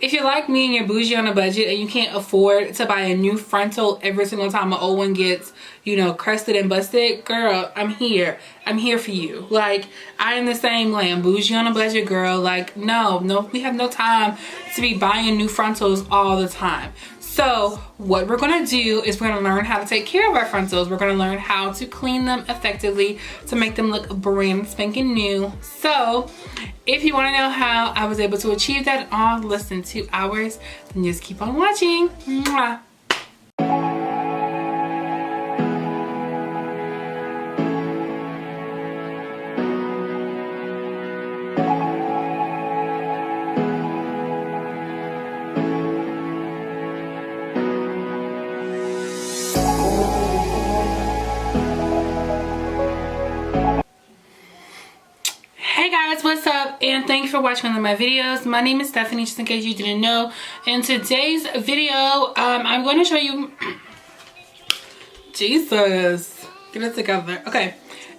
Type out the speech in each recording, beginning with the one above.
if you're like me and you're bougie on a budget and you can't afford to buy a new frontal every single time an old one gets, you know, crusted and busted, girl, I'm here for you. Like, I am the same way. I'm bougie on a budget, girl. Like, no, we have no time to be buying new frontals all the time. So what we're gonna do is we're gonna learn how to take care of our frontals. We're gonna learn how to clean them effectively to make them look brand spanking new. So if you wanna know how I was able to achieve that in all less than 2 hours, then just keep on watching. Mwah. What's up, and thanks for watching one of my videos. My name is Stephanie, just in case you didn't know. In today's video, I'm going to show you Jesus, get it together. Okay,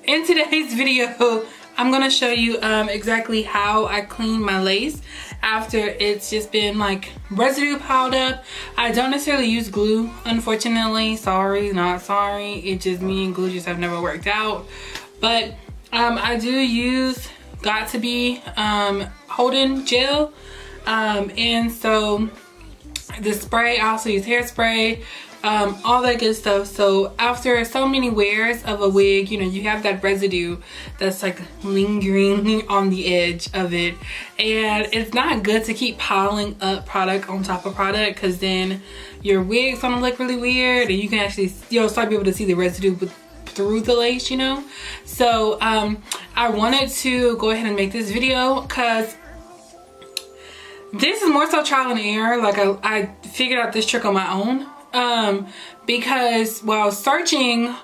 in today's video I'm going to show you exactly how I clean my lace after it's just been like residue piled up. I don't necessarily use glue, unfortunately. Sorry, not sorry. It just, me and glue just have never worked out. But I do use got to be holding gel, and so the spray, I also use hairspray, all that good stuff. So after so many wears of a wig, you know, you have that residue that's like lingering on the edge of it, and it's not good to keep piling up product on top of product, because then your wig's gonna look really weird, and you can actually, you know, start to be able to see the residue through the lace, you know. So I wanted to go ahead and make this video because this is more so trial and error. Like, I figured out this trick on my own because while searching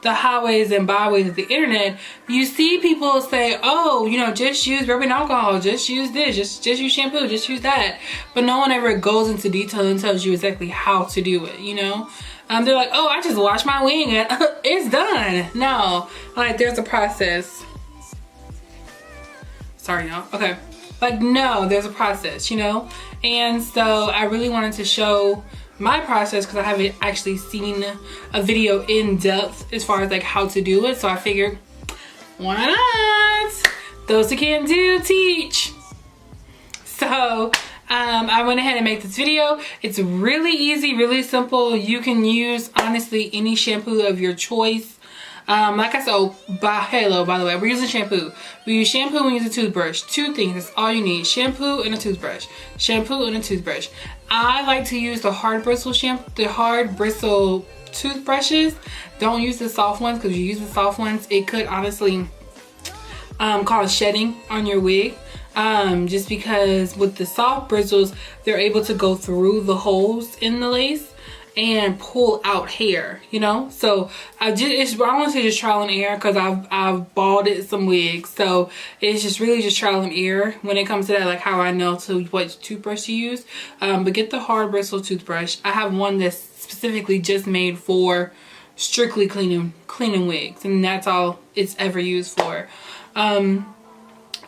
the highways and byways of the internet, you see people say, oh, you know, just use rubbing alcohol, just use this, just use shampoo, just use that. But no one ever goes into detail and tells you exactly how to do it, you know. They're like, oh, I just wash my wig and it's done. No, like, there's a process. Sorry, y'all. Okay. Like, no, there's a process, you know? And so I really wanted to show my process because I haven't actually seen a video in depth as far as like how to do it. So I figured, why not? Those who can't do, teach. So I went ahead and made this video. It's really easy, really simple. You can use, honestly, any shampoo of your choice. Like I said, hello, by the way, we're using shampoo. We use shampoo and we use a toothbrush. Two things, that's all you need. Shampoo and a toothbrush. Shampoo and a toothbrush. I like to use the hard bristle toothbrushes. Don't use the soft ones, because if you use the soft ones, it could honestly cause shedding on your wig. Just because with the soft bristles, they're able to go through the holes in the lace and pull out hair, you know. So I want to say just trial and error, because I've balded some wigs, so it's just really just trial and error when it comes to that, like how I know what toothbrush to use. But get the hard bristle toothbrush. I have one that's specifically just made for strictly cleaning wigs, and that's all it's ever used for.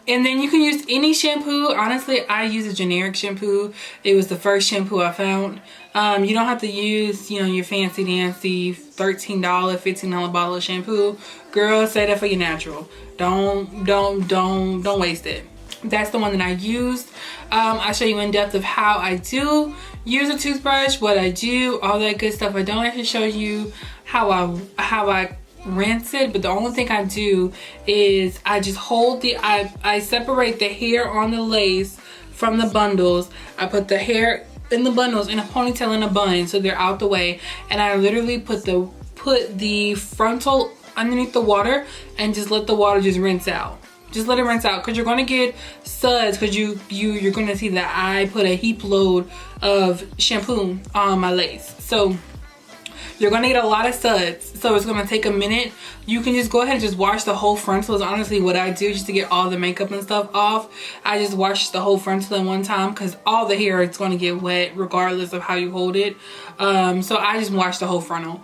And then you can use any shampoo. Honestly, I use a generic shampoo. It was the first shampoo I found. You don't have to use, you know, your fancy dancy $13, $15 bottle of shampoo. Girl, save that for your natural. Don't waste it. That's the one that I used. I'll show you in depth of how I do use a toothbrush, what I do, all that good stuff. I don't actually show you how I rinse it, but the only thing I do is I just hold I separate the hair on the lace from the bundles. I put the hair in the bundles in a ponytail and a bun, so they're out the way, and I literally put the frontal underneath the water and just let the water just rinse out. Just let it rinse out, because you're going to get suds, because you're going to see that I put a heap load of shampoo on my lace. So you're going to get a lot of suds, so it's going to take a minute. You can just go ahead and just wash the whole frontal. Is honestly what I do, just to get all the makeup and stuff off. I just wash the whole frontal in one time, because all the hair is going to get wet regardless of how you hold it. So I just wash the whole frontal.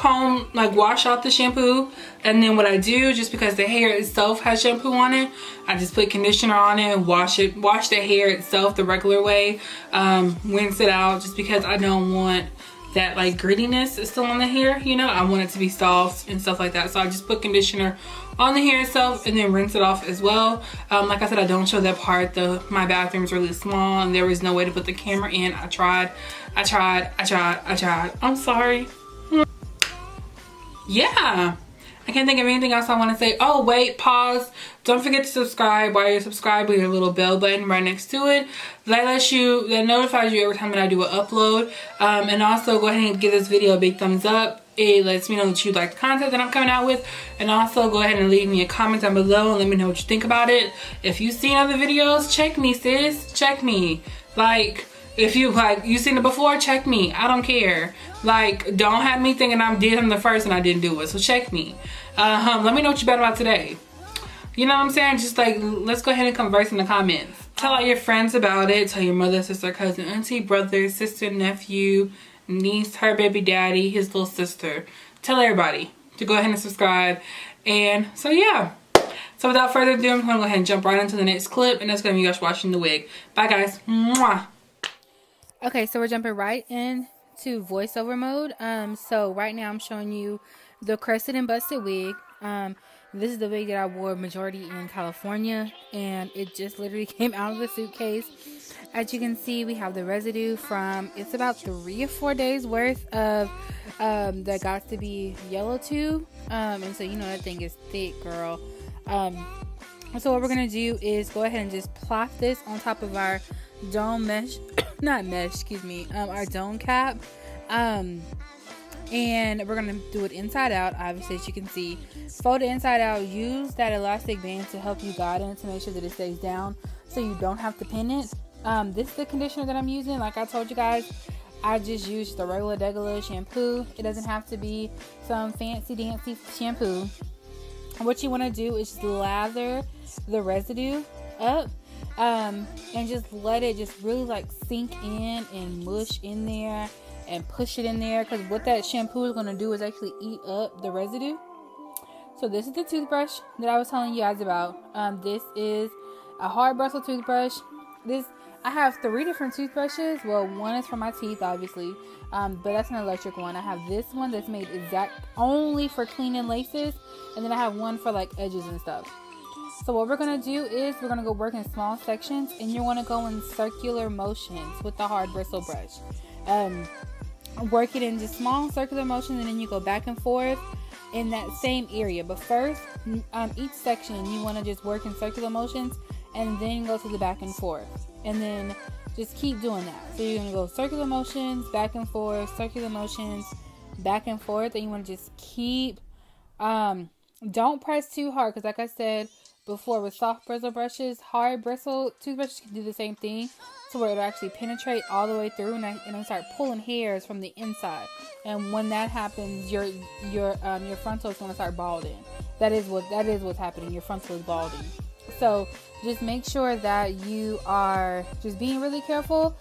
comb, like wash out the shampoo, and then what I do, just because the hair itself has shampoo on it, I just put conditioner on it and wash the hair itself the regular way, rinse it out, just because I don't want that like grittiness is still on the hair, you know. I want it to be soft and stuff like that, so I just put conditioner on the hair itself and then rinse it off as well. Like I said, I don't show that part. My bathroom is really small and there was no way to put the camera in. I tried. I'm sorry. Yeah, I can't think of anything else I want to say. Oh wait, pause. Don't forget to subscribe. While you're subscribed, with your little bell button right next to it. That notifies you every time that I do an upload. And also go ahead and give this video a big thumbs up. It lets me know that you like the content that I'm coming out with. And also go ahead and leave me a comment down below and let me know what you think about it. If you've seen other videos, check me, sis. Check me. Like, if you've seen it before, check me. I don't care. Like, don't have me thinking I did them the first and I didn't do it. So check me. Let me know what you bet about today. You know what I'm saying? Just like, let's go ahead and converse in the comments. Tell all your friends about it. Tell your mother, sister, cousin, auntie, brother, sister, nephew, niece, her baby daddy, his little sister. Tell everybody to go ahead and subscribe. And so yeah. So without further ado, I'm gonna go ahead and jump right into the next clip, and that's gonna be us washing the wig. Bye guys. Mwah. Okay, so we're jumping right into voiceover mode. So right now I'm showing you the crested and busted wig. This is the wig that I wore majority in California, and it just literally came out of the suitcase. As you can see, we have the residue from, it's about 3 or 4 days worth of that got to be yellow too. And so you know that thing is thick, girl. So what we're gonna do is go ahead and just plop this on top of our dome mesh, not mesh, excuse me, our dome cap. And we're gonna do it inside out, obviously, as you can see. Fold it inside out. Use that elastic band to help you guide it, to make sure that it stays down so you don't have to pin it. This is the conditioner that I'm using. Like I told you guys, I just used the regular shampoo. It doesn't have to be some fancy dancy shampoo. What you want to do is just lather the residue up, and just let it just really like sink in and mush in there and push it in there, because what that shampoo is going to do is actually eat up the residue. So this is the toothbrush that I was telling you guys about. This is a hard bristle toothbrush. I have 3 different toothbrushes. Well, one is for my teeth, obviously, but that's an electric one. I have this one that's made only for cleaning laces, and then I have one for like edges and stuff. So what we're going to do is we're going to go work in small sections, and you want to go in circular motions with the hard bristle brush. Work it in just small circular motions, and then you go back and forth in that same area. But first, each section you want to just work in circular motions, and then go to the back and forth, and then just keep doing that. So you're going to go circular motions, back and forth, circular motions, back and forth, and you want to just keep, don't press too hard, because like I said before, with soft bristle brushes, hard bristle toothbrushes can do the same thing, to where it'll actually penetrate all the way through, and it'll start pulling hairs from the inside. And when that happens, your frontal is going to start balding. That is what's happening. Your frontal is balding. So just make sure that you are just being really careful.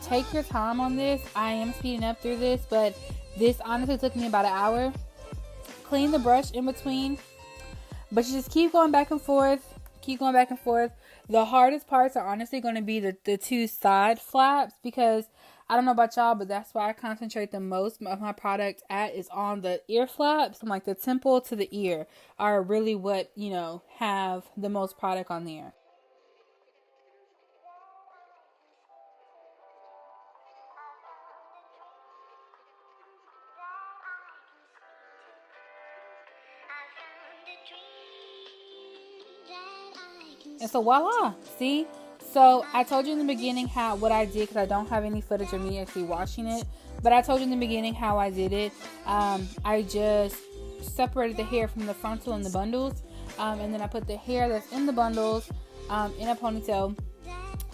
Take your time on this. I am speeding up through this, but this honestly took me about an hour. Clean the brush in between, but you just keep going back and forth. Keep going back and forth. The hardest parts are honestly going to be the 2 side flaps, because I don't know about y'all, but that's why I concentrate the most of my product is on the ear flaps. Like the temple to the ear are really what, you know, have the most product on there. And so voila, see? So I told you in the beginning what I did, because I don't have any footage of me actually washing it. But I told you in the beginning how I did it. I just separated the hair from the frontal and the bundles. And then I put the hair that's in the bundles in a ponytail,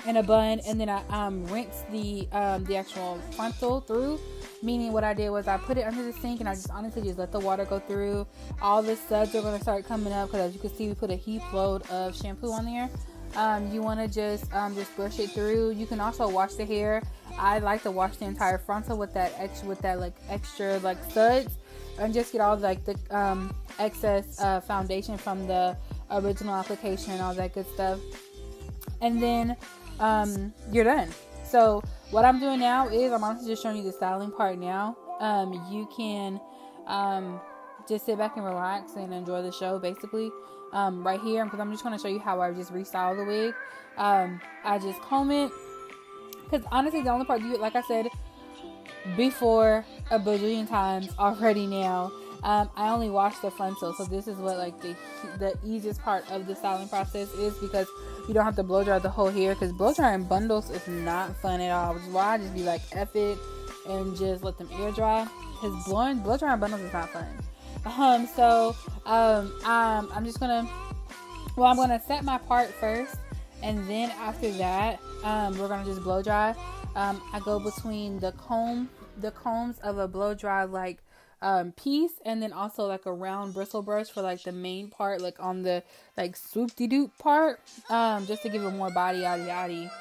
in a bun. And then I rinsed the actual frontal through. Meaning what I did was I put it under the sink, and I just honestly just let the water go through. All the suds are going to start coming up, because as you can see, we put a heap load of shampoo on there. you want to just brush it through. You can also wash the hair. I like to wash the entire frontal with that extra like studs, and just get all like the excess foundation from the original application and all that good stuff. And then you're done. So what I'm doing now is I'm honestly just showing you the styling part now. You can just sit back and relax and enjoy the show basically. Right here, because I'm just going to show you how I just restyle the wig. I just comb it, because honestly the only part, like I said before a bajillion times already now, I only wash the frontal. So this is what like the easiest part of the styling process is, because you don't have to blow dry the whole hair, because blow drying bundles is not fun at all, which is why I just be like F it and just let them air dry, because blow drying bundles is not fun. I'm just gonna, I'm gonna set my part first, and then after that, we're gonna just blow dry. I go between the combs of a blow dry like piece, and then also like a round bristle brush for like the main part, like on the like swoop de doop part, just to give it more body, yaddy yaddy.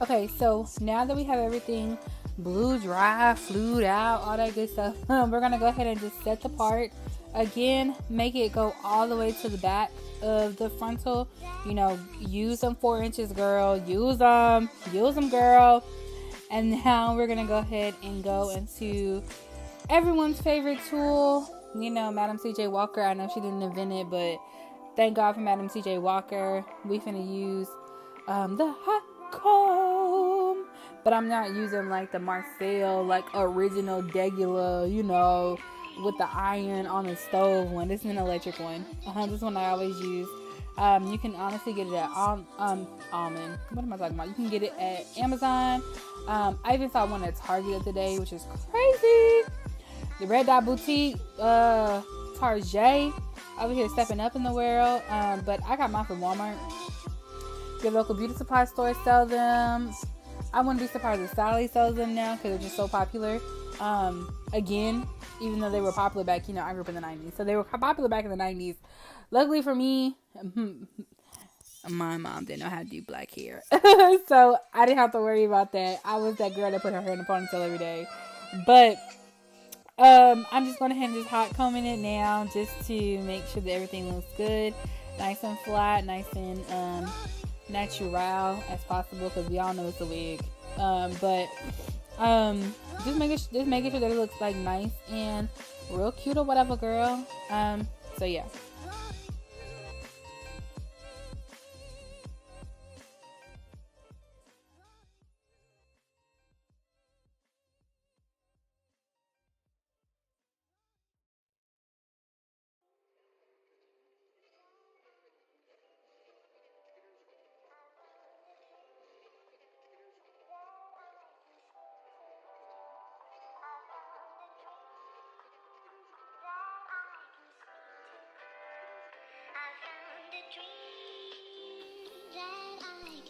Okay, so now that we have everything blew dry, flued out, all that good stuff, we're gonna go ahead and just set the part. Again, make it go all the way to the back of the frontal. You know, use them 4 inches, girl. Use them, girl. And now we're gonna go ahead and go into everyone's favorite tool. You know, Madam C.J. Walker. I know she didn't invent it, but thank God for Madam C.J. Walker. We finna use the hot comb, but I'm not using like the Marcel like original Degula, you know, with the iron on the stove one. This is an electric one. This one I always use. You can honestly get it at almond. What am I talking about? You can get it at Amazon. I even saw one at Target the other day, which is crazy. The Red Dot Boutique, Target over here stepping up in the world. But I got mine from Walmart. Your local beauty supply stores sell them. I wouldn't be surprised if Sally sells them now, because they're just so popular. Again, even though they were popular back, you know, I grew up in the 90s, so they were popular back in the 90s. Luckily for me, my mom didn't know how to do black hair, so I didn't have to worry about that. I was that girl that put her hair in a ponytail every day. But I'm just going ahead and just hot combing it now, just to make sure that everything looks good, nice and flat, nice and natural as possible, because we all know it's a wig. But just making sure that it looks like nice and real cute or whatever, girl. So yeah.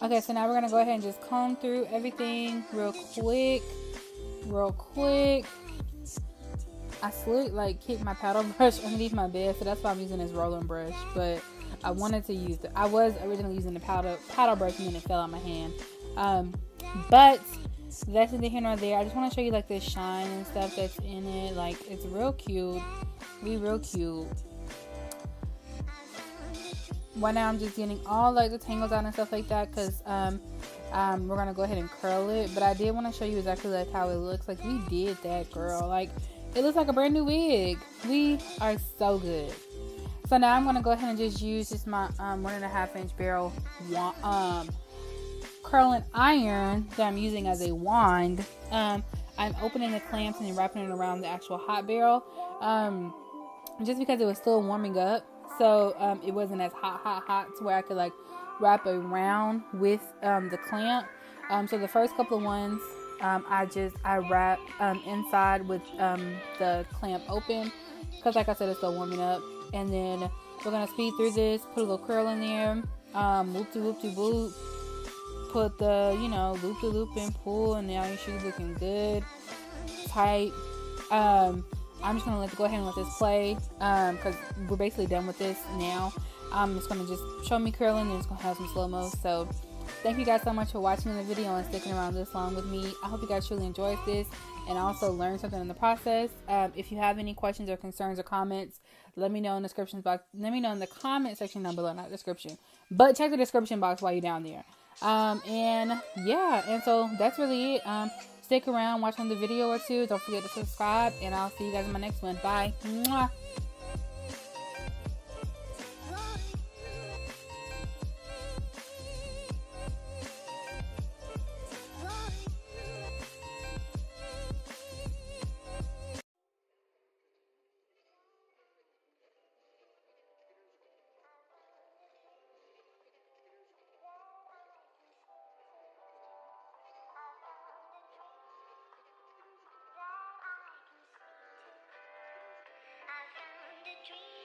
Okay, so now we're going to go ahead and just comb through everything real quick. I kicked my paddle brush underneath my bed, so that's why I'm using this rolling brush. But I wanted to use I was originally using the paddle brush, and then it fell out my hand. But that's neither here nor there. I just want to show you like the shine and stuff that's in it. Like, it's real cute. Real cute. Right now I'm just getting all like the tangles out and stuff like that, because we're gonna go ahead and curl it. But I did want to show you exactly like how it looks. Like, we did that, girl. Like, it looks like a brand new wig. We are so good. So now I'm gonna go ahead and just use this my 1.5 inch barrel curling iron that I'm using as a wand. I'm opening the clamps and wrapping it around the actual hot barrel, just because it was still warming up, so it wasn't as hot to where I could like wrap around with the clamp. So the first couple of ones, I wrap inside with the clamp open, because like I said, it's still warming up. And then we're gonna speed through this, put a little curl in there, whoop-de-whoop-de-whoop, put the, loop-de-loop and pull, and now your shoe's looking good, tight. I'm just gonna go ahead and let this play, because we're basically done with this now. I'm just gonna show me curling, and it's gonna have some slow-mo. So thank you guys so much for watching the video and sticking around this long with me. I hope you guys truly enjoyed this and also learned something in the process. If you have any questions or concerns or comments, let me know in the description box. Let me know in the comment section down below, not description, but check the description box while you're down there. And so that's really it. Stick around, watch another video or two. Don't forget to subscribe, and I'll see you guys in my next one. Bye. Mwah. I found a dream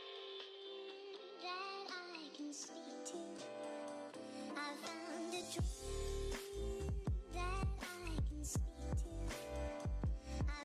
that I can speak to.